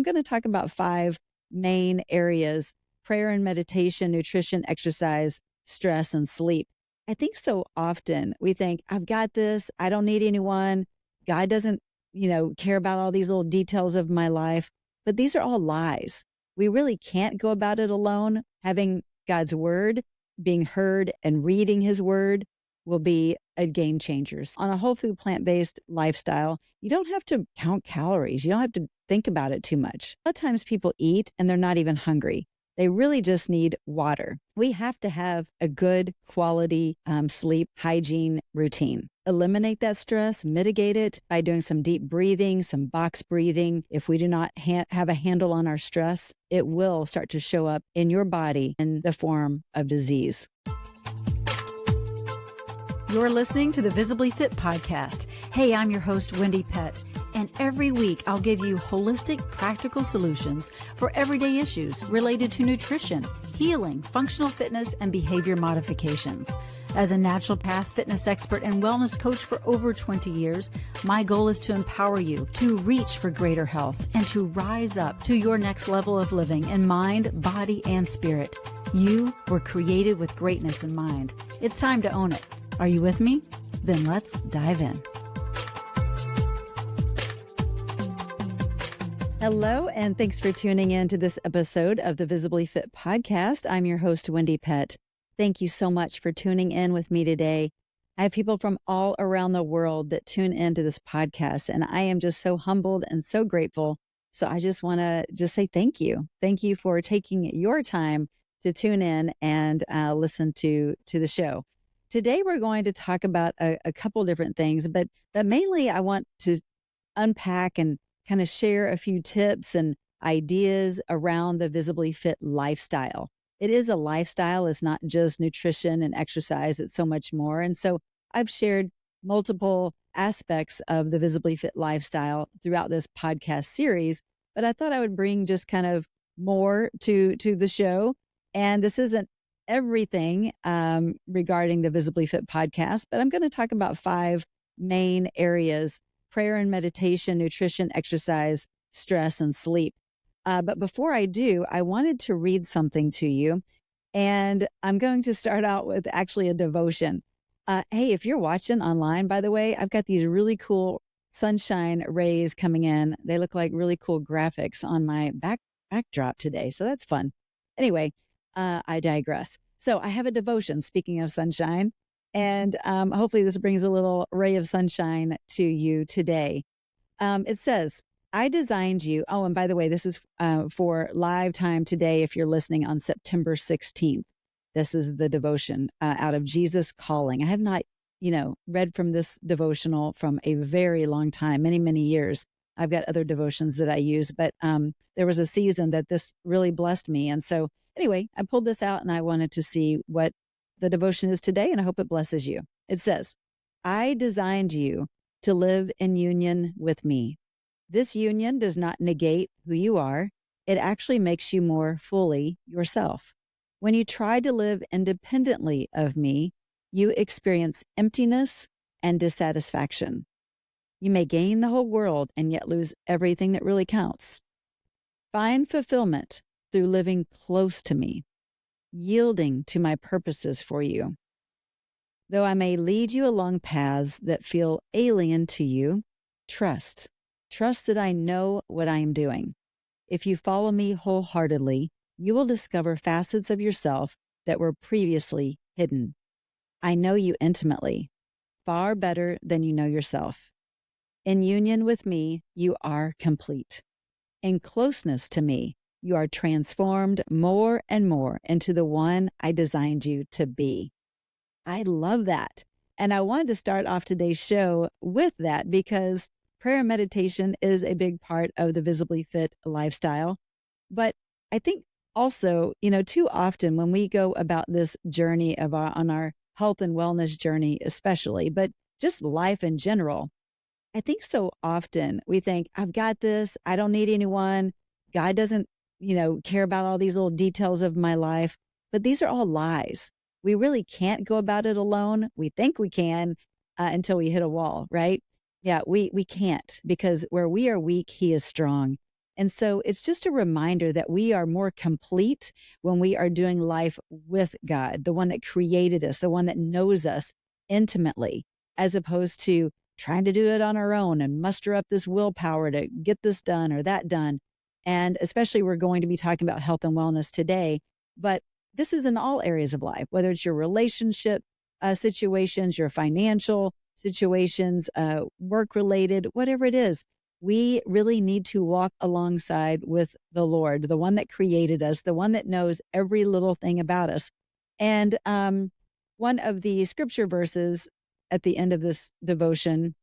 I'm going to talk about 5 main areas: prayer and meditation, nutrition, exercise, stress, and sleep. I think so often we think, I've got this. I don't need anyone. God doesn't, care about all these little details of my life. But these are all lies. We really can't go about it alone. Having God's word, being heard, and reading his word will be a game changer. On a whole food, plant-based lifestyle, you don't have to count calories. You don't have to think about it too much. A lot of times people eat and they're not even hungry. They really just need water. We have to have a good quality sleep hygiene routine. Eliminate that stress, mitigate it by doing some deep breathing, some box breathing. If we do not have a handle on our stress, it will start to show up in your body in the form of disease. You're listening to the Visibly Fit Podcast. Hey, I'm your host, Wendie Pett, and every week I'll give you holistic, practical solutions for everyday issues related to nutrition, healing, functional fitness, and behavior modifications. As a naturopath, fitness expert, and wellness coach for over 20 years, my goal is to empower you to reach for greater health and to rise up to your next level of living in mind, body, and spirit. You were created with greatness in mind. It's time to own it. Are you with me? Then let's dive in. Hello, and thanks for tuning in to this episode of the Visibly Fit Podcast. I'm your host, Wendie Pett. Thank you so much for tuning in with me today. I have people from all around the world that tune into this podcast, and I am just so humbled and so grateful. So I just want to say thank you. Thank you for taking your time to tune in and listen to the show. Today, we're going to talk about a couple different things, but mainly I want to unpack and kind of share a few tips and ideas around the Visibly Fit lifestyle. It is a lifestyle. It's not just nutrition and exercise. It's so much more. And so I've shared multiple aspects of the Visibly Fit lifestyle throughout this podcast series, but I thought I would bring just kind of more to the show. And this isn't everything regarding the Visibly Fit podcast, but I'm going to talk about 5 main areas: prayer and meditation, nutrition, exercise, stress, and sleep. But before I do, I wanted to read something to you, and I'm going to start out with actually a devotion. Hey, if you're watching online, by the way, I've got these really cool sunshine rays coming in. They look like really cool graphics on my backdrop today, so that's fun. Anyway, I digress. So I have a devotion, speaking of sunshine, and hopefully this brings a little ray of sunshine to you today. It says, I designed you. Oh, and by the way, this is for live time today if you're listening on September 16th. This is the devotion out of Jesus Calling. I have not, read from this devotional from a very long time, many, many years. I've got other devotions that I use, but there was a season that this really blessed me. And so anyway, I pulled this out and I wanted to see what the devotion is today, and I hope it blesses you. It says, I designed you to live in union with me. This union does not negate who you are. It actually makes you more fully yourself. When you try to live independently of me, you experience emptiness and dissatisfaction. You may gain the whole world and yet lose everything that really counts. Find fulfillment through living close to me, yielding to my purposes for you. Though I may lead you along paths that feel alien to you, trust that I know what I am doing. If you follow me wholeheartedly, you will discover facets of yourself that were previously hidden. I know you intimately, far better than you know yourself. In union with me, you are complete. In closeness to me, you are transformed more and more into the one I designed you to be. I love that. And I wanted to start off today's show with that because prayer and meditation is a big part of the Visibly Fit lifestyle. But I think also, too often when we go about this journey on our health and wellness journey especially, but just life in general, I think so often we think, I've got this. I don't need anyone. God doesn't, care about all these little details of my life. But these are all lies. We really can't go about it alone. We think we can until we hit a wall, right? Yeah, we can't, because where we are weak, he is strong. And so it's just a reminder that we are more complete when we are doing life with God, the one that created us, the one that knows us intimately, as opposed to trying to do it on our own and muster up this willpower to get this done or that done. And especially we're going to be talking about health and wellness today, but this is in all areas of life, whether it's your relationship situations, your financial situations, work related, whatever it is. We really need to walk alongside with the Lord, the one that created us, the one that knows every little thing about us. And one of the scripture verses at the end of this devotion,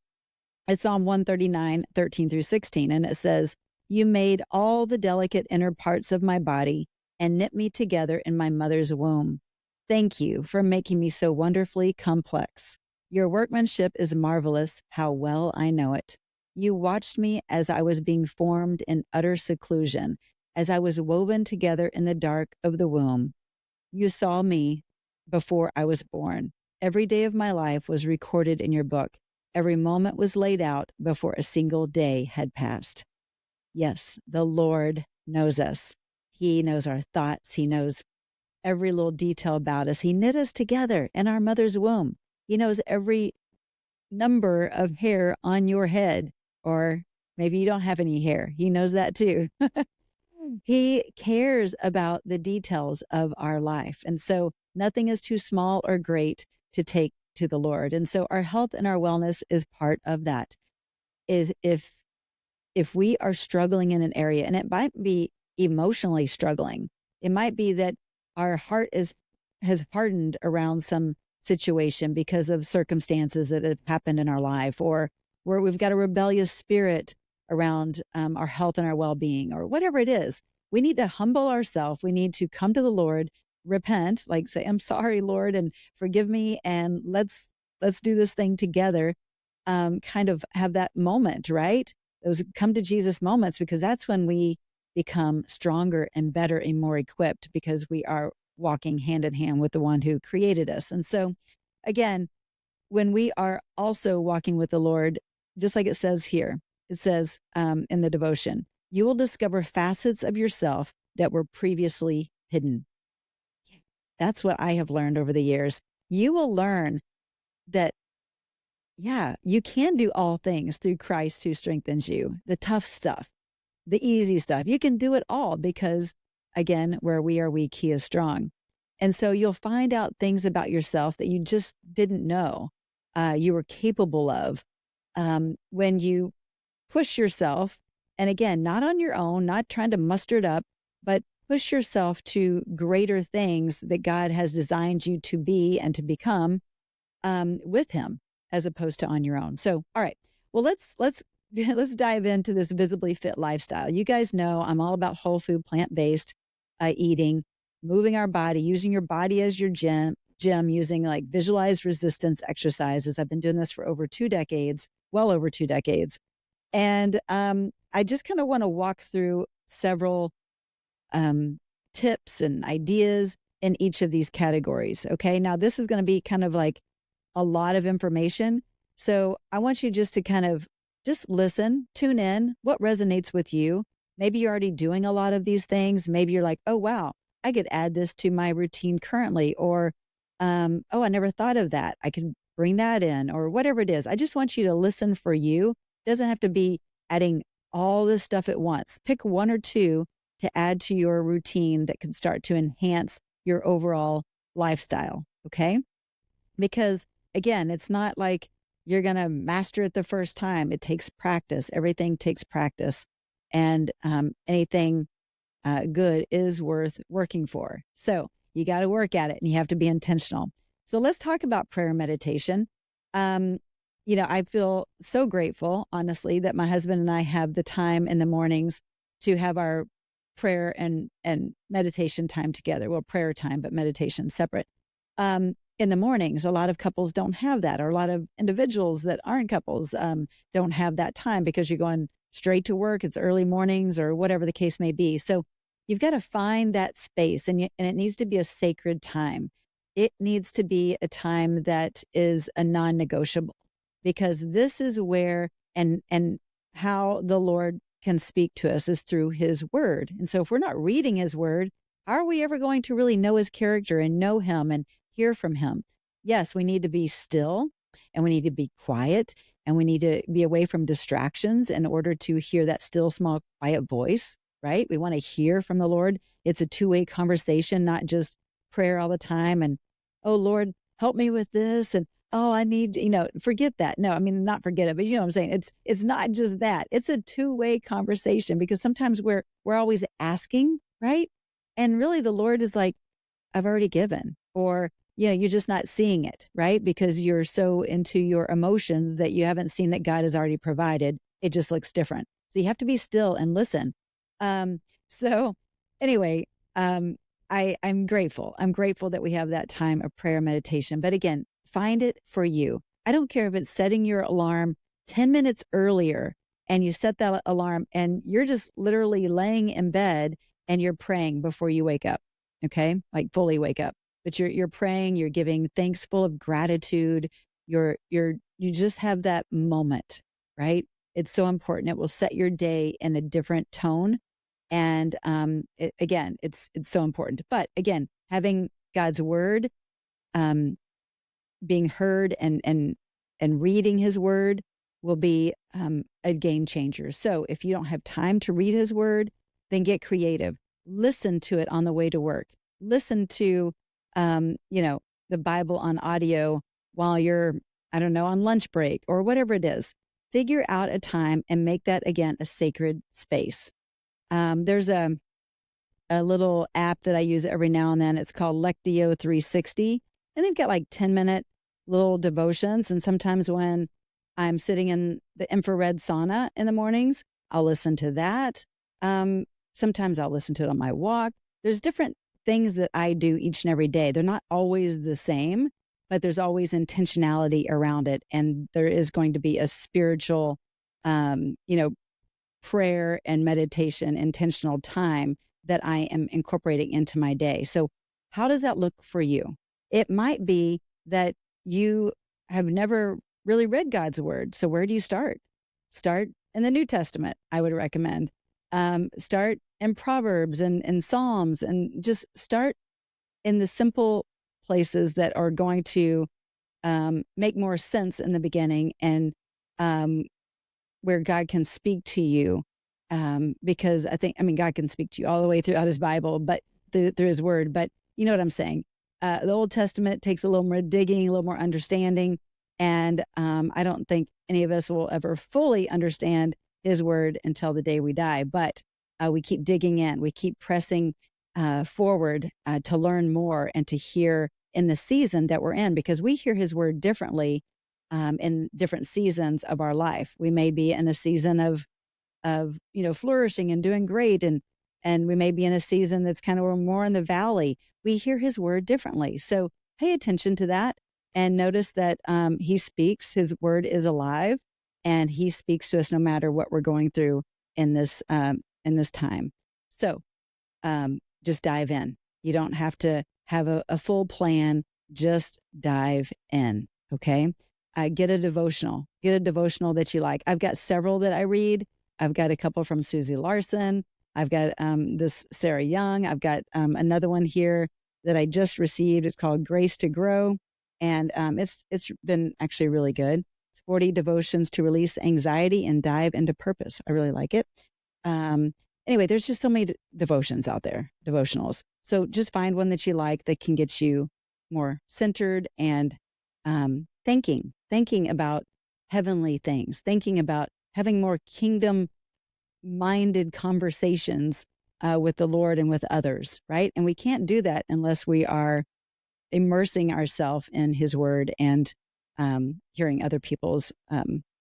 it's Psalm 139, 13 through 16. And it says, "You made all the delicate inner parts of my body and knit me together in my mother's womb. Thank you for making me so wonderfully complex. Your workmanship is marvelous. How well I know it. You watched me as I was being formed in utter seclusion, as I was woven together in the dark of the womb. You saw me before I was born. Every day of my life was recorded in your book. Every moment was laid out before a single day had passed." Yes, the Lord knows us. He knows our thoughts. He knows every little detail about us. He knit us together in our mother's womb. He knows every number of hair on your head, or maybe you don't have any hair. He knows that too. He cares about the details of our life. And so nothing is too small or great to take to the Lord. And so our health and our wellness is part of that. If we are struggling in an area, and it might be emotionally struggling, it might be that our heart has hardened around some situation because of circumstances that have happened in our life, or where we've got a rebellious spirit around our health and our well-being, or whatever it is. We need to humble ourselves. We need to come to the Lord, repent, like say, "I'm sorry, Lord, and forgive me, and let's do this thing together." Kind of have that moment, right? Those come to Jesus moments, because that's when we become stronger and better and more equipped, because we are walking hand in hand with the one who created us. And so, again, when we are also walking with the Lord, just like it says here, it says in the devotion, you will discover facets of yourself that were previously hidden. That's what I have learned over the years. You will learn that, yeah, you can do all things through Christ who strengthens you. The tough stuff, the easy stuff. You can do it all because, again, where we are weak, he is strong. And so you'll find out things about yourself that you just didn't know you were capable of when you push yourself. And again, not on your own, not trying to muster it up, but push yourself to greater things that God has designed you to be and to become with him, as opposed to on your own. So, all right, well, let's dive into this visibly fit lifestyle. You guys know I'm all about whole food, plant-based eating, moving our body, using your body as your gym, using like visualized resistance exercises. I've been doing this for over 2 decades, well over 2 decades. And I just kind of want to walk through several tips and ideas in each of these categories. Okay, now this is going to be kind of like a lot of information. So I want you just to kind of just listen, tune in, what resonates with you. Maybe you're already doing a lot of these things. Maybe you're like, oh, wow, I could add this to my routine currently. Or, oh, I never thought of that. I can bring that in, or whatever it is. I just want you to listen for you. It doesn't have to be adding all this stuff at once. Pick 1 or 2 to add to your routine that can start to enhance your overall lifestyle. Okay? Because again, it's not like you're going to master it the first time. It takes practice. Everything takes practice. And anything good is worth working for. So you got to work at it, and you have to be intentional. So let's talk about prayer and meditation. I feel so grateful, honestly, that my husband and I have the time in the mornings to have our prayer and meditation time together. Well, prayer time, but meditation separate. In the mornings, a lot of couples don't have that, or a lot of individuals that aren't couples don't have that time because you're going straight to work. It's early mornings or whatever the case may be. So you've got to find that space, and it needs to be a sacred time. It needs to be a time that is a non-negotiable, because this is where and how the Lord can speak to us is through his word. And so if we're not reading his word, how are we ever going to really know his character and know him and hear from him? Yes, we need to be still and we need to be quiet and we need to be away from distractions in order to hear that still, small, quiet voice, right? We want to hear from the Lord. It's a two-way conversation, not just prayer all the time and, oh, Lord, help me with this. And, oh, I need, forget that. No, I mean, not forget it, but you know what I'm saying? It's not just that. It's a two-way conversation because sometimes we're always asking, right? And really the Lord is like, I've already given, or, you're just not seeing it, right? Because you're so into your emotions that you haven't seen that God has already provided. It just looks different. So you have to be still and listen. So anyway, I'm grateful. I'm grateful that we have that time of prayer meditation. But again, find it for you. I don't care if it's setting your alarm 10 minutes earlier and you set that alarm and you're just literally laying in bed and you're praying before you wake up. Okay? Like fully wake up. But you're praying, you're giving thanks, full of gratitude. You just have that moment, right? It's so important. It will set your day in a different tone. And it's so important. But again, having God's word, being heard and reading his word will be a game changer. So if you don't have time to read his word, then get creative. Listen to it on the way to work. Listen to the Bible on audio while you're, I don't know, on lunch break or whatever it is. Figure out a time and make that, again, a sacred space. There's a little app that I use every now and then. It's called Lectio 360. And they've got like 10-minute little devotions. And sometimes when I'm sitting in the infrared sauna in the mornings, I'll listen to that. Sometimes I'll listen to it on my walk. There's different things that I do each and every day. They're not always the same, but there's always intentionality around it. And there is going to be a spiritual, prayer and meditation, intentional time that I am incorporating into my day. So how does that look for you? It might be that you have never really read God's word. So where do you start? Start in the New Testament, I would recommend. Start in Proverbs and Psalms, and just start in the simple places that are going to make more sense in the beginning, and where God can speak to you. Because God can speak to you all the way throughout his Bible, but through his word. But you know what I'm saying? The Old Testament takes a little more digging, a little more understanding. And I don't think any of us will ever fully understand his word until the day we die. But we keep digging in. We keep pressing forward to learn more and to hear in the season that we're in, because we hear his word differently in different seasons of our life. We may be in a season of flourishing and doing great, and we may be in a season that's kind of more in the valley. We hear his word differently. So pay attention to that and notice that he speaks. His word is alive, and he speaks to us no matter what we're going through in this time. So just dive in. You don't have to have a full plan. Just dive in. Okay. Get a devotional. Get a devotional that you like. I've got several that I read. I've got a couple from Susie Larson. I've got this Sarah Young. I've got another one here that I just received. It's called Grace to Grow, and it's been actually really good. It's 40 devotions to release anxiety and dive into purpose. I really like it. Anyway, there's just so many devotions out there, devotionals. So just find one that you like that can get you more centered and thinking about heavenly things, thinking about having more kingdom-minded conversations with the Lord and with others, right? And we can't do that unless we are immersing ourselves in his word and hearing other people's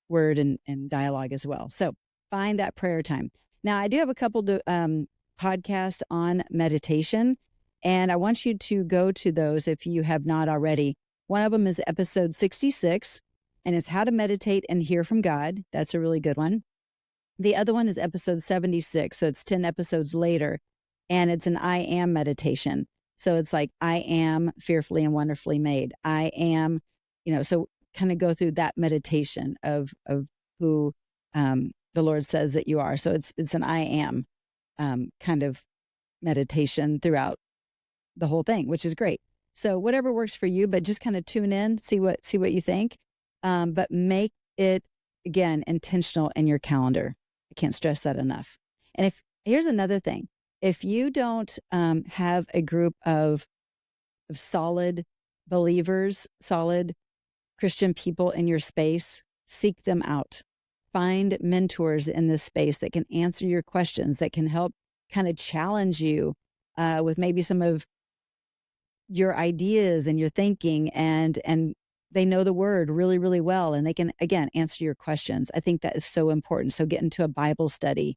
word and dialogue as well. So find that prayer time. Now, I do have a couple podcasts on meditation, and I want you to go to those if you have not already. One of them is episode 66, and it's how to meditate and hear from God. That's a really good one. The other one is episode 76, so it's 10 episodes later, and it's an I am meditation. So it's like, I am fearfully and wonderfully made. I am, so kind of go through that meditation of who the Lord says that you are. So it's an I am kind of meditation throughout the whole thing, which is great. So whatever works for you, but just kind of tune in, see what you think, but make it again intentional in your calendar. I can't stress that enough. And here's another thing: if you don't have a group of solid believers, solid Christian people in your space, seek them out. Find mentors in this space that can answer your questions, that can help kind of challenge you with maybe some of your ideas and your thinking, and they know the word really, really well, and they can, again, answer your questions. I think that is so important. So get into a Bible study.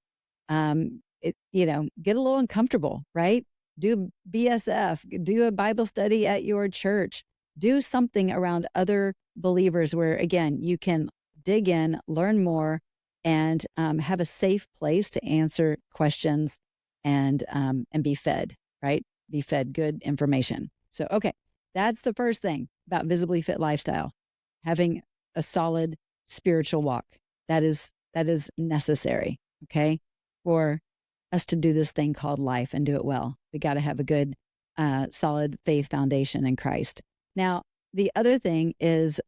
Get a little uncomfortable, right? Do BSF, do a Bible study at your church, do something around other believers where, again, you can dig in, learn more, and have a safe place to answer questions and be fed, right? Be fed good information. So, okay, that's the first thing about Visibly Fit lifestyle, having a solid spiritual walk. That is necessary, okay, for us to do this thing called life and do it well. We got to have a good, solid faith foundation in Christ. Now, the other thing is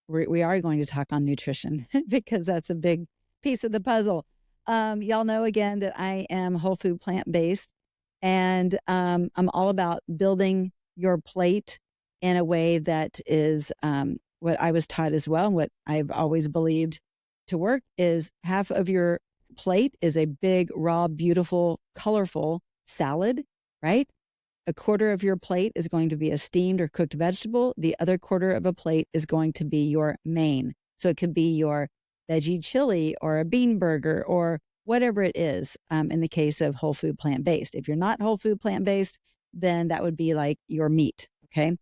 we are going to talk on nutrition because that's a big piece of the puzzle. Y'all know, again, that I am whole food plant-based, and I'm all about building your plate in a way that is what I was taught as well, and what I've always believed to work is half of your plate is a big, raw, beautiful, colorful salad, right? A quarter of your plate is going to be a steamed or cooked vegetable. The other quarter of a plate is going to be your main. So it could be your veggie chili or a bean burger or whatever it is in the case of whole food plant-based. If you're not whole food plant-based, then that would be like your meat, okay?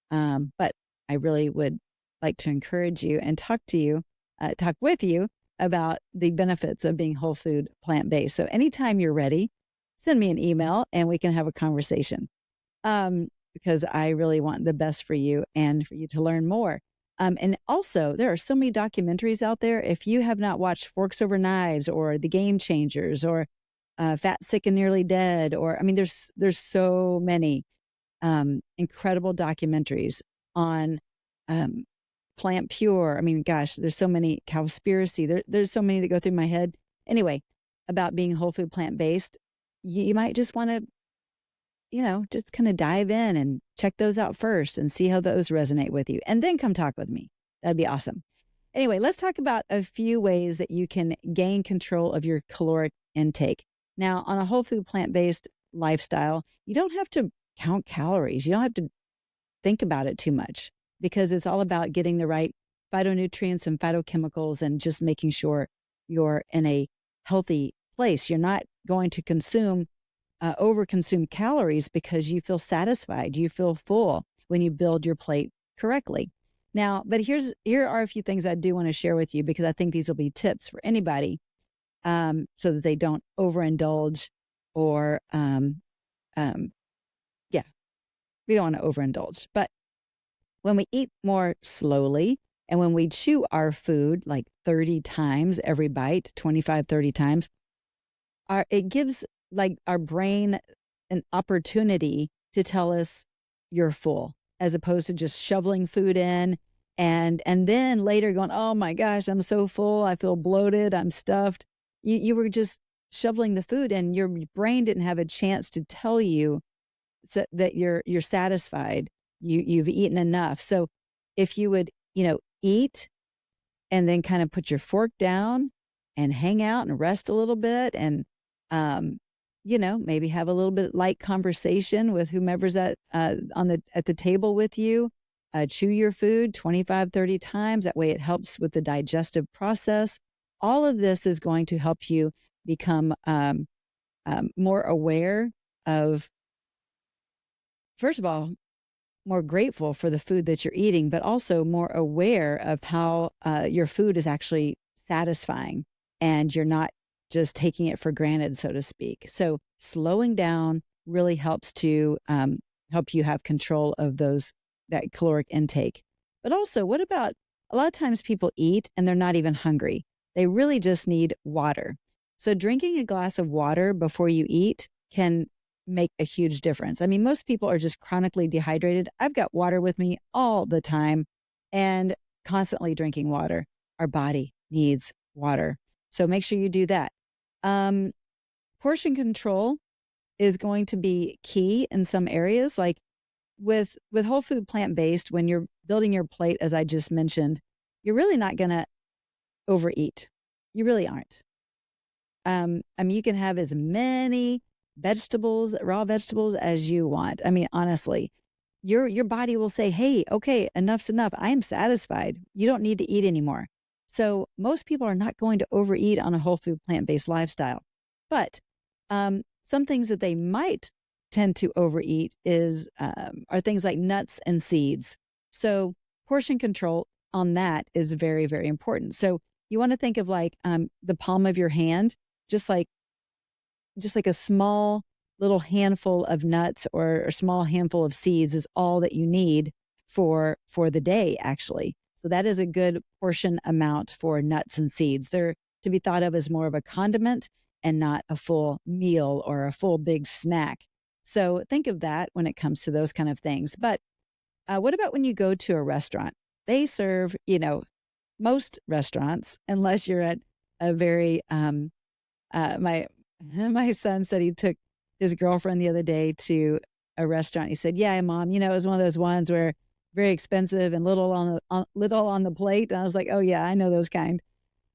But I really would like to encourage you and talk with you about the benefits of being whole food plant-based. So anytime you're ready, send me an email and we can have a conversation because I really want the best for you and for you to learn more. And also, there are so many documentaries out there. If you have not watched Forks Over Knives or The Game Changers or Fat, Sick, and Nearly Dead, or there's so many incredible documentaries on Plant Pure. I mean, gosh, there's so many. Cowspiracy. There's so many that go through my head. Anyway, about being whole food plant-based, you might just want to, just kind of dive in and check those out first and see how those resonate with you. And then come talk with me. That'd be awesome. Anyway, let's talk about a few ways that you can gain control of your caloric intake. Now, on a whole food plant-based lifestyle, you don't have to count calories. You don't have to think about it too much because it's all about getting the right phytonutrients and phytochemicals and just making sure you're in a healthy place. You're not going to overconsume calories because you feel satisfied, you feel full when you build your plate correctly. Now, but here are a few things I do want to share with you because I think these will be tips for anybody so that they don't overindulge or, we don't want to overindulge. But when we eat more slowly and when we chew our food like 30 times every bite, 25, 30 times, it gives like our brain an opportunity to tell us you're full, as opposed to just shoveling food in and then later going, oh my gosh, I'm so full, I feel bloated, I'm stuffed. You were just shoveling the food and your brain didn't have a chance to tell you that you're satisfied, you've eaten enough. So if you would, eat and then kind of put your fork down and hang out and rest a little bit and maybe have a little bit light conversation with whomever's at the table with you. Chew your food 25, 30 times. That way it helps with the digestive process. All of this is going to help you become more aware of, first of all, more grateful for the food that you're eating, but also more aware of how your food is actually satisfying and you're not just taking it for granted, so to speak. So slowing down really helps to help you have control of that caloric intake. But also, what about a lot of times people eat and they're not even hungry. They really just need water. So drinking a glass of water before you eat can make a huge difference. I mean, most people are just chronically dehydrated. I've got water with me all the time and constantly drinking water. Our body needs water. So make sure you do that. Um, Portion control is going to be key in some areas. Like with whole food plant-based, when you're building your plate, as I just mentioned, you're really not going to overeat. You really aren't. I mean, you can have as many vegetables, raw vegetables as you want. I mean, honestly, your body will say, "Hey, okay, enough's enough. I am satisfied. You don't need to eat anymore." So most people are not going to overeat on a whole food plant-based lifestyle. But some things that they might tend to overeat are things like nuts and seeds. So portion control on that is very, very important. So you want to think of like the palm of your hand, just like a small little handful of nuts or a small handful of seeds is all that you need for the day, actually. So that is a good portion amount for nuts and seeds. They're to be thought of as more of a condiment and not a full meal or a full big snack. So think of that when it comes to those kind of things. But what about when you go to a restaurant? They serve, most restaurants, unless you're at a very my son said he took his girlfriend the other day to a restaurant. He said, "Yeah, Mom, it was one of those ones where very expensive and little on the plate." And I was like, "Oh yeah, I know those kind."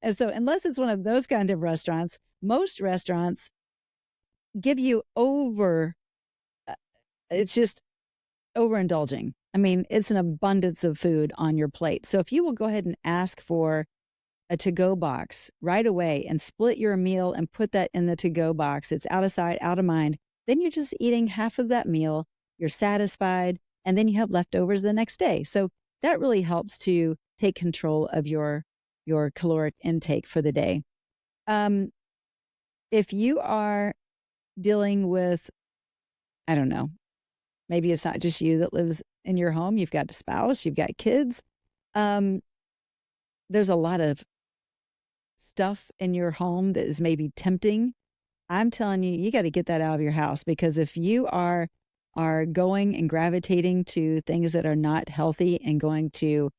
And so unless it's one of those kind of restaurants, most restaurants give you it's just overindulging. I mean, it's an abundance of food on your plate. So if you will go ahead and ask for a to-go box right away and split your meal and put that in the to-go box, it's out of sight, out of mind, then you're just eating half of that meal, you're satisfied, and then you have leftovers the next day. So that really helps to take control of your caloric intake for the day. If you are dealing with, I don't know, maybe it's not just you that lives in your home, you've got a spouse, you've got kids, there's a lot of stuff in your home that is maybe tempting. I'm telling you, you got to get that out of your house, because if you are going and gravitating to things that are not healthy and going to,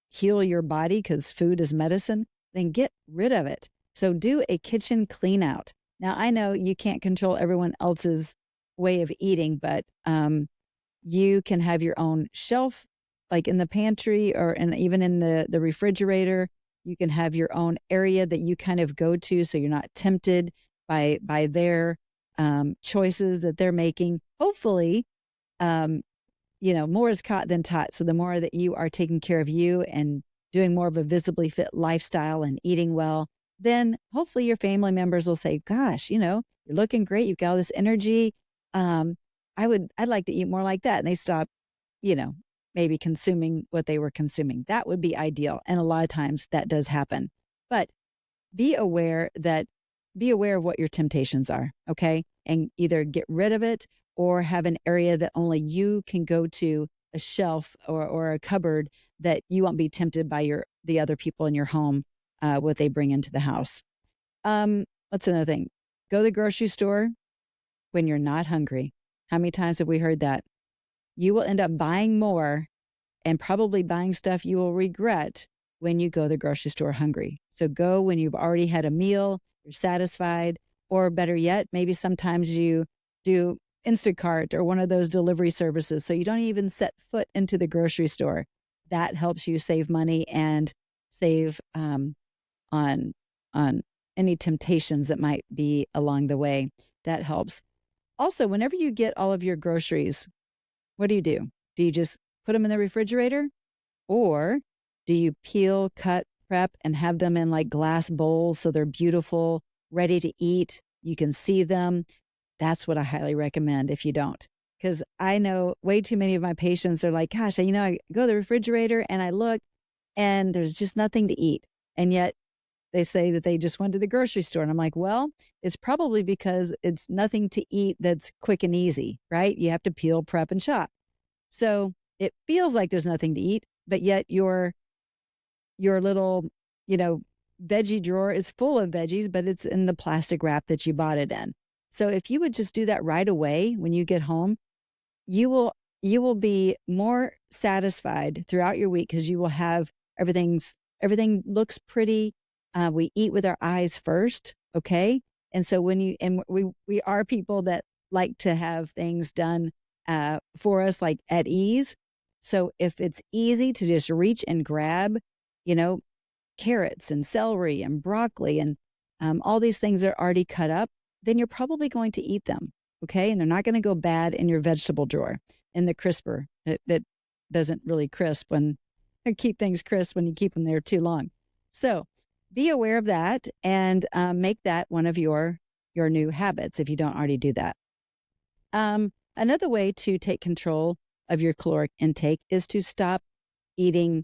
heal your body, because food is medicine, then get rid of it. So do a kitchen clean out. Now, I know you can't control everyone else's way of eating, but you can have your own shelf, like in the pantry and even in the refrigerator. You can have your own area that you kind of go to so you're not tempted by their choices that they're making. Hopefully, more is caught than taught. So the more that you are taking care of you and doing more of a visibly fit lifestyle and eating well, then hopefully your family members will say, "Gosh, you're looking great. You've got all this energy. I'd like to eat more like that." And they stop, maybe consuming what they were consuming. That would be ideal. And a lot of times that does happen. But be aware of what your temptations are, okay? And either get rid of it or have an area that only you can go to, a shelf or a cupboard, that you won't be tempted by the other people in your home, what they bring into the house. What's another thing? Go to the grocery store when you're not hungry. How many times have we heard that? You will end up buying more and probably buying stuff you will regret when you go to the grocery store hungry. So go when you've already had a meal, you're satisfied, or better yet, maybe sometimes you do Instacart or one of those delivery services, so you don't even set foot into the grocery store. That helps you save money and save on any temptations that might be along the way. That helps. Also, whenever you get all of your groceries, what do? Do you just put them in the refrigerator? Or do you peel, cut, prep, and have them in like glass bowls so they're beautiful, ready to eat? You can see them. That's what I highly recommend if you don't. Because I know way too many of my patients are like, "Gosh, I go to the refrigerator and I look and there's just nothing to eat." And yet they say that they just went to the grocery store. And I'm like, well, it's probably because it's nothing to eat that's quick and easy, right? You have to peel, prep, and shop. So it feels like there's nothing to eat, but yet you're your little, you know, veggie drawer is full of veggies, but it's in the plastic wrap that you bought it in. So if you would just do that right away when you get home, you will you will be more satisfied throughout your week because you will have everything looks pretty. We eat with our eyes first, okay? And so we are people that like to have things done for us, like at ease. So if it's easy to just reach and grab, you know, carrots and celery and broccoli and all these things are already cut up, then you're probably going to eat them. Okay. And they're not going to go bad in your vegetable drawer in the crisper that doesn't really crisp when keep things crisp when you keep them there too long. So be aware of that and make that one of your new habits if you don't already do that. Another way to take control of your caloric intake is to stop eating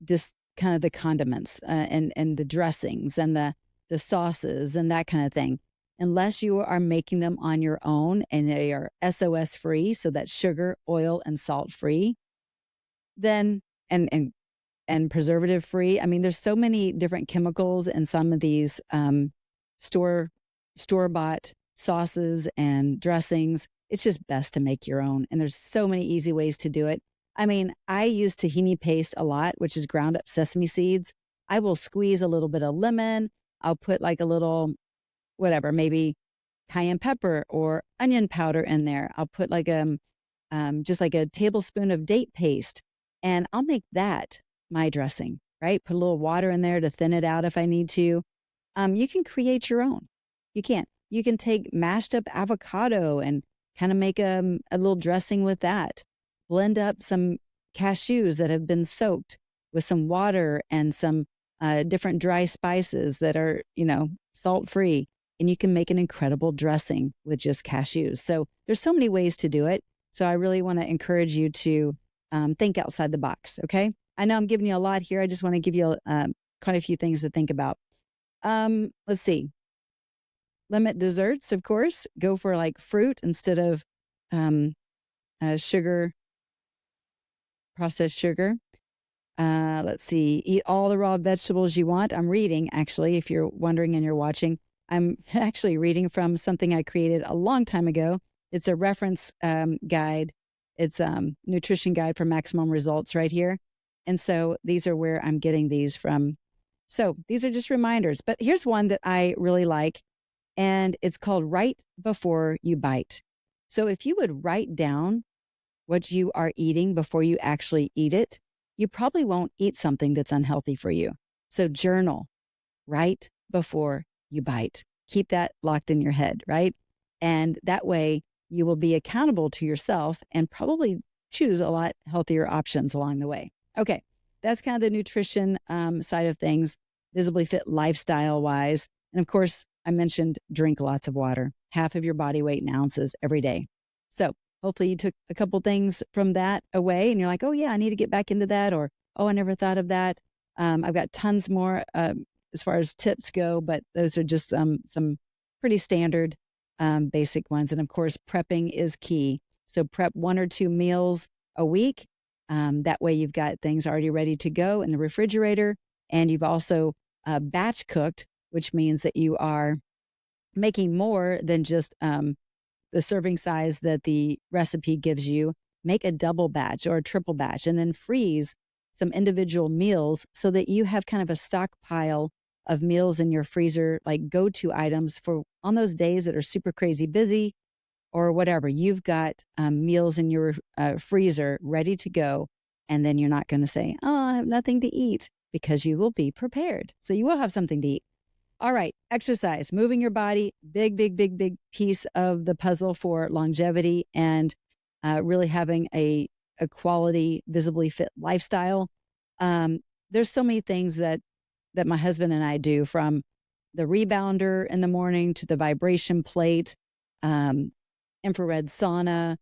this kind of the condiments and the dressings and the sauces and that kind of thing. Unless you are making them on your own and they are SOS free, so that's sugar, oil, and salt free, then and preservative free. I mean, there's so many different chemicals in some of these store-bought sauces and dressings. It's just best to make your own. And there's so many easy ways to do it. I mean, I use tahini paste a lot, which is ground up sesame seeds. I will squeeze a little bit of lemon. I'll put like a little, whatever, maybe cayenne pepper or onion powder in there. I'll put like just like a tablespoon of date paste, and I'll make that my dressing, right? Put a little water in there to thin it out if I need to. You can create your own. You can take mashed up avocado and kind of make a little dressing with that. Blend up some cashews that have been soaked with some water and some different dry spices that are, salt free. And you can make an incredible dressing with just cashews. So there's so many ways to do it. So I really want to encourage you to think outside the box. Okay. I know I'm giving you a lot here. I just want to give you quite a few things to think about. Let's see. Limit desserts, of course. Go for like fruit instead of sugar, processed sugar. Let's see. Eat all the raw vegetables you want. I'm reading, actually, if you're wondering and you're watching. I'm actually reading from something I created a long time ago. It's a reference guide. It's nutrition guide for maximum results right here. And so these are where I'm getting these from. So these are just reminders. But here's one that I really like, and it's called Right Before You Bite. So if you would write down what you are eating before you actually eat it, you probably won't eat something that's unhealthy for you. So journal right before you bite. Keep that locked in your head, right? And that way you will be accountable to yourself and probably choose a lot healthier options along the way. Okay, that's kind of the nutrition side of things, Visibly Fit lifestyle-wise. And of course, I mentioned drink lots of water, half of your body weight in ounces every day. So hopefully you took a couple things from that away and you're like, oh yeah, I need to get back into that, or, oh, I never thought of that. I've got tons more as far as tips go, but those are just some pretty standard basic ones. And of course, prepping is key. So prep 1 or 2 meals a week. That way you've got things already ready to go in the refrigerator. And you've also batch cooked, which means that you are making more than just the serving size that the recipe gives you. Make a double batch or a triple batch and then freeze some individual meals so that you have kind of a stockpile of meals in your freezer, like go-to items for on those days that are super crazy busy or whatever. You've got meals in your freezer ready to go, and then you're not going to say, oh, I have nothing to eat, because you will be prepared. So you will have something to eat. All right, exercise, moving your body, big piece of the puzzle for longevity and really having a quality, visibly fit lifestyle. There's so many things that my husband and I do, from the rebounder in the morning to the vibration plate, infrared sauna,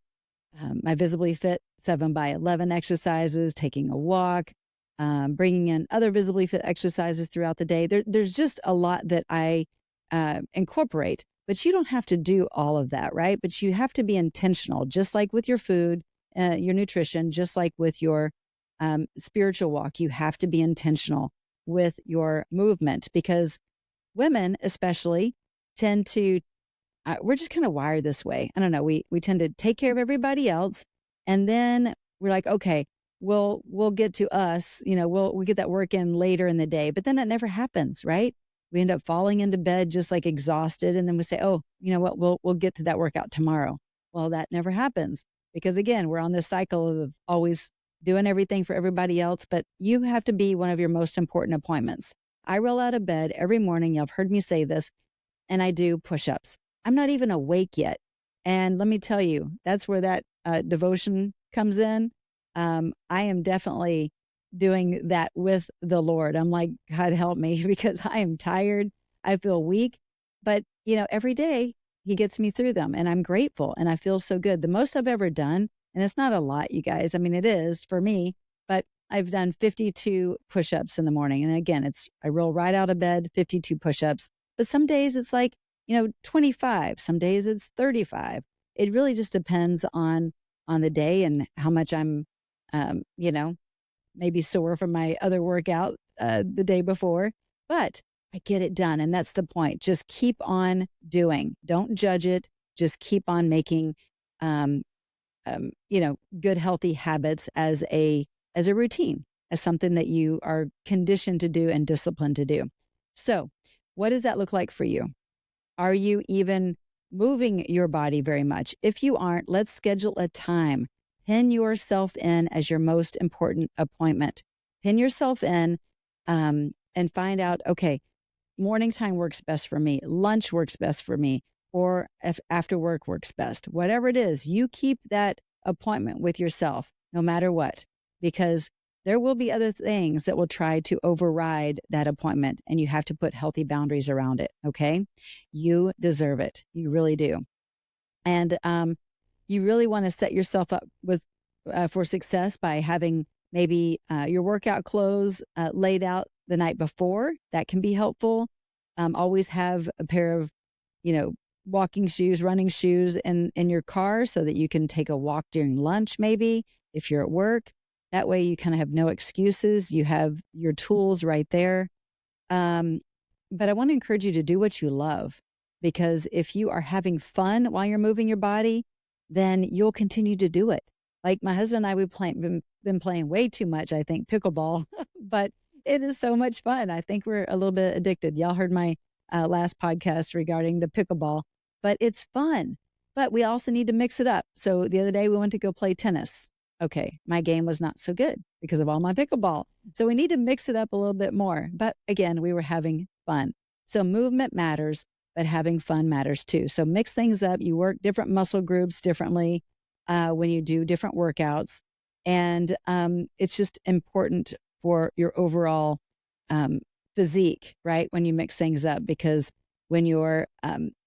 my Visibly Fit 7x11 exercises, taking a walk, bringing in other Visibly Fit exercises throughout the day. There's just a lot that I incorporate, but you don't have to do all of that, right? But you have to be intentional, just like with your food, your nutrition, just like with your spiritual walk. You have to be intentional with your movement, because women especially tend to, we're just kind of wired this way. I don't know. We tend to take care of everybody else, and then we're like, okay, we'll get to us. We'll get that work in later in the day, but then it never happens, right? We end up falling into bed just like exhausted, and then we say, oh, you know what? We'll get to that workout tomorrow. Well, that never happens because again, we're on this cycle of always doing everything for everybody else, but you have to be one of your most important appointments. I roll out of bed every morning. Y'all have heard me say this, and I do push-ups. I'm not even awake yet. And let me tell you, that's where that devotion comes in. I am definitely doing that with the Lord. I'm like, God help me, because I am tired. I feel weak. But, every day he gets me through them, and I'm grateful, and I feel so good. The most I've ever done, and it's not a lot, you guys. I mean, it is for me, but I've done 52 push-ups in the morning. And again, I roll right out of bed, 52 push-ups. But some days it's like, 25. Some days it's 35. It really just depends on the day and how much I'm, maybe sore from my other workout the day before. But I get it done, and that's the point. Just keep on doing. Don't judge it. Just keep on making, good, healthy habits as a routine, as something that you are conditioned to do and disciplined to do. So, what does that look like for you? Are you even moving your body very much? If you aren't, let's schedule a time. Pin yourself in as your most important appointment. Pin yourself in and find out, okay, morning time works best for me. Lunch works best for me. Or if after work works best. Whatever it is, you keep that appointment with yourself no matter what, because there will be other things that will try to override that appointment, and you have to put healthy boundaries around it, okay? You deserve it. You really do. And you really want to set yourself up for success by having maybe your workout clothes laid out the night before. That can be helpful. Always have a pair of, walking shoes, running shoes in your car so that you can take a walk during lunch maybe if you're at work. That way you kind of have no excuses. You have your tools right there. But I want to encourage you to do what you love, because if you are having fun while you're moving your body, then you'll continue to do it. Like my husband and I, we've been playing way too much, I think, pickleball, but it is so much fun. I think we're a little bit addicted. Y'all heard my last podcast regarding the pickleball, but it's fun. But we also need to mix it up. So the other day we went to go play tennis. Okay, my game was not so good because of all my pickleball. So we need to mix it up a little bit more. But again, we were having fun. So movement matters, but having fun matters too. So mix things up. You work different muscle groups differently when you do different workouts. And it's just important for your overall physique, right? When you mix things up, because when you're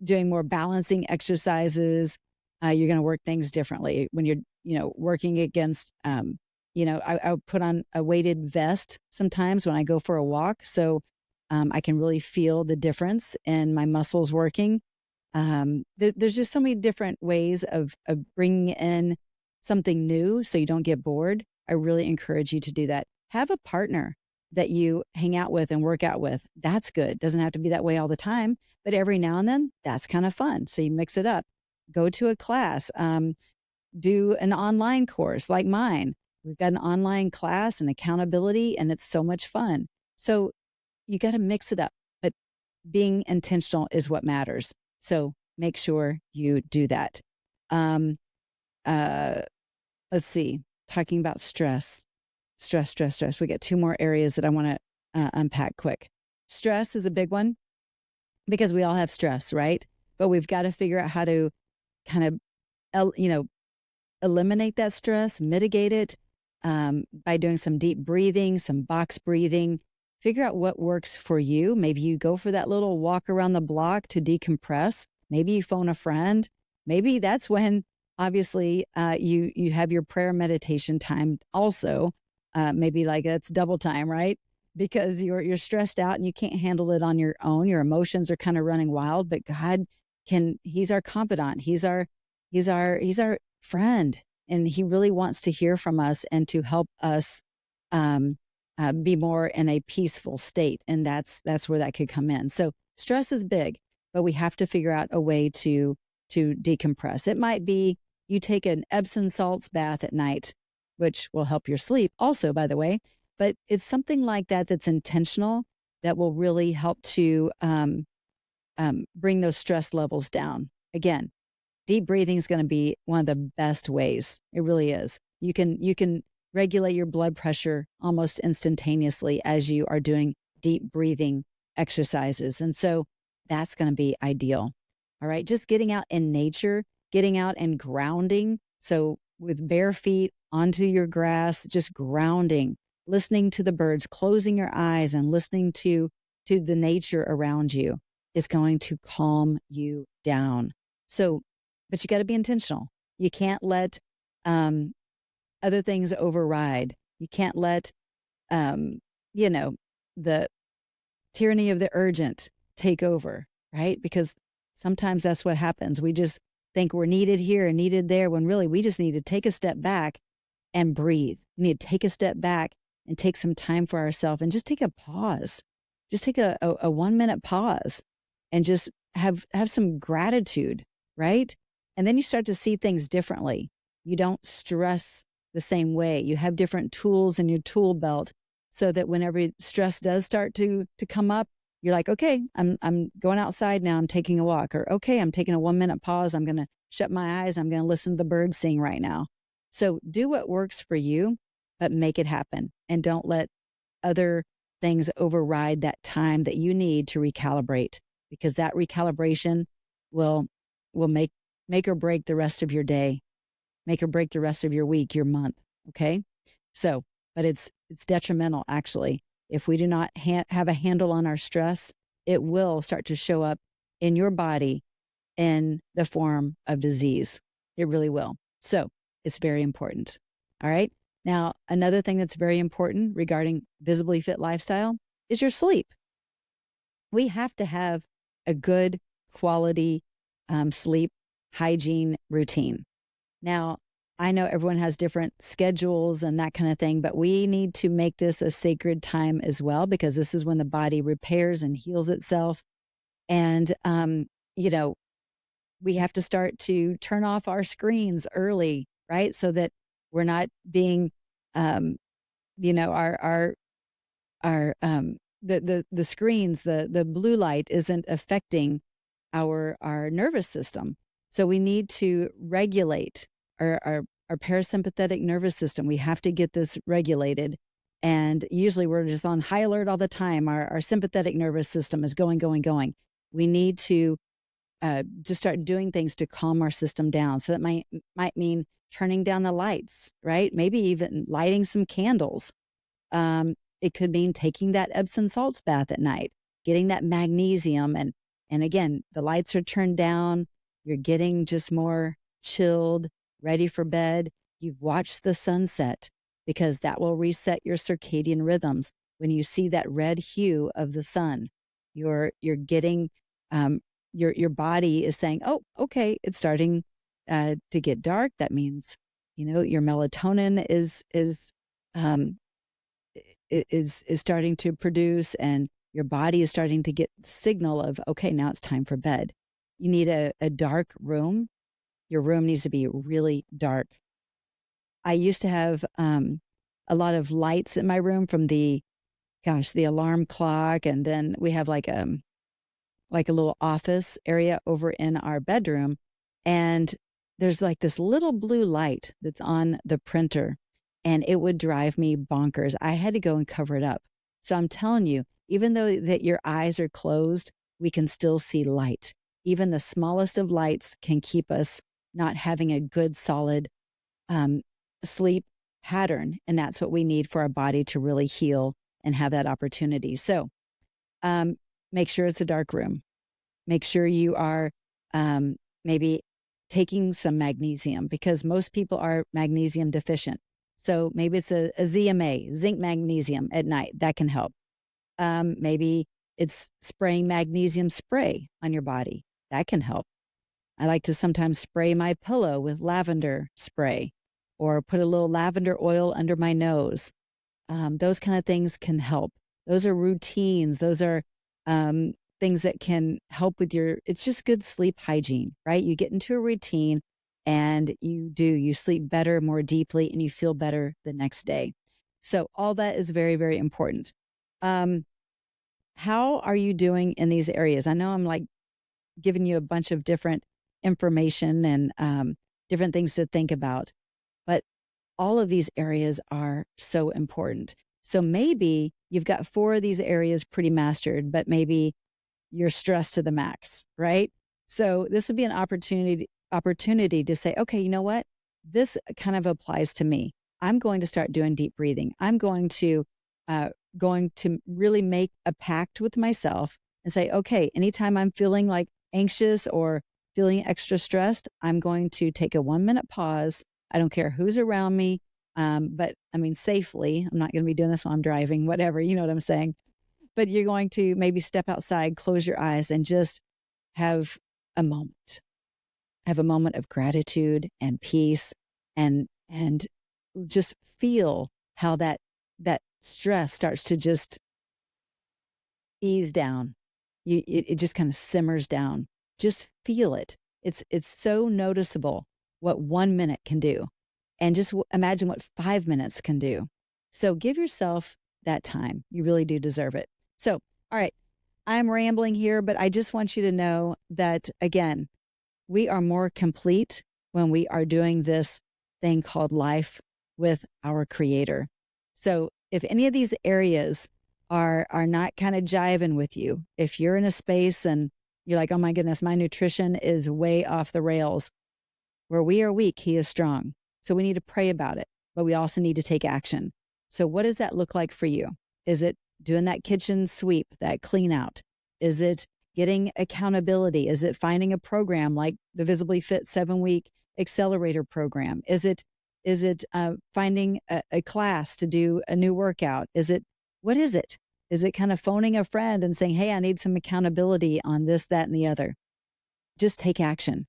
doing more balancing exercises, you're going to work things differently. When you're, working against, I put on a weighted vest sometimes when I go for a walk. So I can really feel the difference in my muscles working. There's just so many different ways of bringing in something new so you don't get bored. I really encourage you to do that. Have a partner that you hang out with and work out with. That's good. Doesn't have to be that way all the time, but every now and then, that's kind of fun. So you mix it up. Go to a class. Do an online course like mine. We've got an online class and accountability, and it's so much fun. So you got to mix it up, but being intentional is what matters. So make sure you do that. Let's see, talking about stress. We got two more areas that I want to unpack quick. Stress is a big one because we all have stress, right? But we've got to figure out how to kind of, eliminate that stress, mitigate it by doing some deep breathing, some box breathing. Figure out what works for you. Maybe you go for that little walk around the block to decompress. Maybe you phone a friend. Maybe that's when, obviously, you have your prayer meditation time also. Maybe like that's double time, right? Because you're stressed out and you can't handle it on your own. Your emotions are kind of running wild, but God He's our confidant. He's our friend, and He really wants to hear from us and to help us be more in a peaceful state. And that's where that could come in. So stress is big, but we have to figure out a way to decompress. It might be you take an Epsom salts bath at night, which will help your sleep also, by the way. But it's something like that that's intentional that will really help to bring those stress levels down. Again, deep breathing is going to be one of the best ways. It really is. You can regulate your blood pressure almost instantaneously as you are doing deep breathing exercises. And so that's going to be ideal. All right. Just getting out in nature, getting out and grounding. So with bare feet onto your grass, just grounding, listening to the birds, closing your eyes and listening to the nature around you is going to calm you down. So, but you got to be intentional. You can't let other things override. You can't let, the tyranny of the urgent take over, right? Because sometimes that's what happens. We just think we're needed here and needed there when really we just need to take a step back and breathe. We need to take a step back and take some time for ourselves and just take a pause. Just take a 1 minute pause and just have some gratitude, right? And then you start to see things differently. You don't stress the same way. You have different tools in your tool belt so that whenever stress does start to come up, you're like, okay, I'm going outside now. I'm taking a walk. Or, okay, I'm taking a 1 minute pause. I'm going to shut my eyes. I'm going to listen to the birds sing right now. So do what works for you, but make it happen. And don't let other things override that time that you need to recalibrate, because that recalibration will make or break the rest of your day, make or break the rest of your week, your month. Okay. So, but it's detrimental actually. If we do not have a handle on our stress, it will start to show up in your body in the form of disease. It really will. So it's very important. All right. Now, another thing that's very important regarding visibly fit lifestyle is your sleep. We have to have a good quality sleep hygiene routine. Now, I know everyone has different schedules and that kind of thing, but we need to make this a sacred time as well, because this is when the body repairs and heals itself. And, we have to start to turn off our screens early, right? So that we're not being, the screens, the blue light isn't affecting our nervous system. So we need to regulate our parasympathetic nervous system. We have to get this regulated. And usually we're just on high alert all the time. Our sympathetic nervous system is going. We need to just start doing things to calm our system down. So that might mean turning down the lights, right? Maybe even lighting some candles. It could mean taking that Epsom salts bath at night, getting that magnesium. And again, the lights are turned down. You're getting just more chilled, ready for bed. You've watched the sunset, because that will reset your circadian rhythms. When you see that red hue of the sun, you're getting, your body is saying, oh, okay, it's starting to get dark. That means, your melatonin is starting to produce, and your body is starting to get the signal of, okay, now it's time for bed. You need a dark room. Your room needs to be really dark. I used to have a lot of lights in my room from the alarm clock, and then we have like a little office area over in our bedroom, and there's like this little blue light that's on the printer, and it would drive me bonkers. I had to go and cover it up. So I'm telling you, even though that your eyes are closed, we can still see light. Even the smallest of lights can keep us not having a good, solid sleep pattern. And that's what we need for our body to really heal and have that opportunity. So make sure it's a dark room. Make sure you are maybe taking some magnesium, because most people are magnesium deficient. So maybe it's a ZMA, zinc magnesium at night. That can help. Maybe it's spraying magnesium spray on your body. That can help. I like to sometimes spray my pillow with lavender spray, or put a little lavender oil under my nose. those kind of things can help. Those are routines. Those are things that can help with it's just good sleep hygiene, right? You get into a routine and you sleep better, more deeply, and you feel better the next day. So all that is very, very important. How are you doing in these areas? I know I'm like giving you a bunch of different information and different things to think about, but all of these areas are so important. So maybe you've got 4 of these areas pretty mastered, but maybe you're stressed to the max, right? So this would be an opportunity to say, okay, you know what? This kind of applies to me. I'm going to start doing deep breathing. I'm going to really make a pact with myself and say, okay, anytime I'm feeling like anxious or feeling extra stressed, I'm going to take a 1-minute pause. I don't care who's around me, but I mean, safely. I'm not going to be doing this while I'm driving, whatever, you know what I'm saying? But you're going to maybe step outside, close your eyes, and just have a moment. Have a moment of gratitude and peace, and just feel how that stress starts to just ease down. It just kind of simmers down. Just feel it. It's so noticeable what 1 minute can do. And just imagine what 5 minutes can do. So give yourself that time. You really do deserve it. So, all right, I'm rambling here, but I just want you to know that, again, we are more complete when we are doing this thing called life with our Creator. So if any of these areas are not kind of jiving with you, if you're in a space and you're like, oh my goodness, my nutrition is way off the rails, where we are weak, He is strong. So we need to pray about it, but we also need to take action. So what does that look like for you? Is it doing that kitchen sweep, that clean out? Is it getting accountability? Is it finding a program like the Visibly Fit 7-week accelerator program? Is it finding a class to do a new workout? What is it? Is it kind of phoning a friend and saying, hey, I need some accountability on this, that, and the other? Just take action.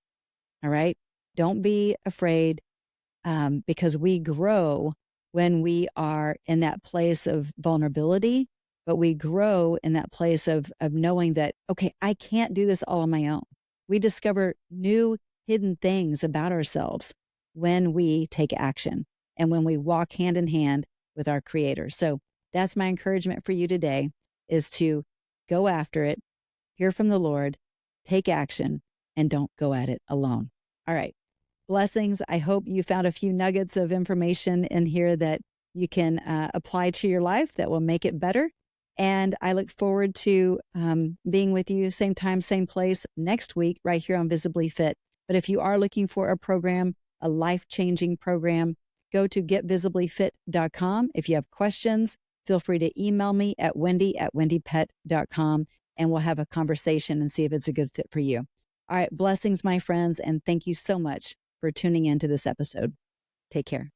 All right? Don't be afraid, because we grow when we are in that place of vulnerability, but we grow in that place of knowing that, okay, I can't do this all on my own. We discover new hidden things about ourselves when we take action and when we walk hand in hand with our Creator. So that's my encouragement for you today, is to go after it, hear from the Lord, take action, and don't go at it alone. All right. Blessings. I hope you found a few nuggets of information in here that you can apply to your life that will make it better. And I look forward to being with you same time, same place next week, right here on Visibly Fit. But if you are looking for a program, a life-changing program, go to getvisiblyfit.com. If you have questions, feel free to email me at Wendie@wendiepett.com, and we'll have a conversation and see if it's a good fit for you. All right. Blessings, my friends, and thank you so much for tuning into this episode. Take care.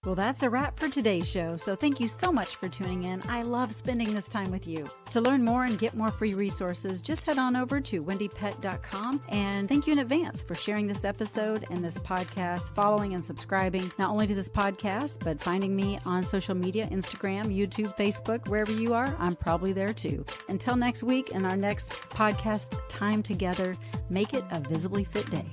Well, that's a wrap for today's show. So thank you so much for tuning in. I love spending this time with you. To learn more and get more free resources, just head on over to wendiepett.com. And thank you in advance for sharing this episode and this podcast, following and subscribing not only to this podcast, but finding me on social media, Instagram, YouTube, Facebook, wherever you are, I'm probably there too. Until next week and our next podcast time together, make it a visibly fit day.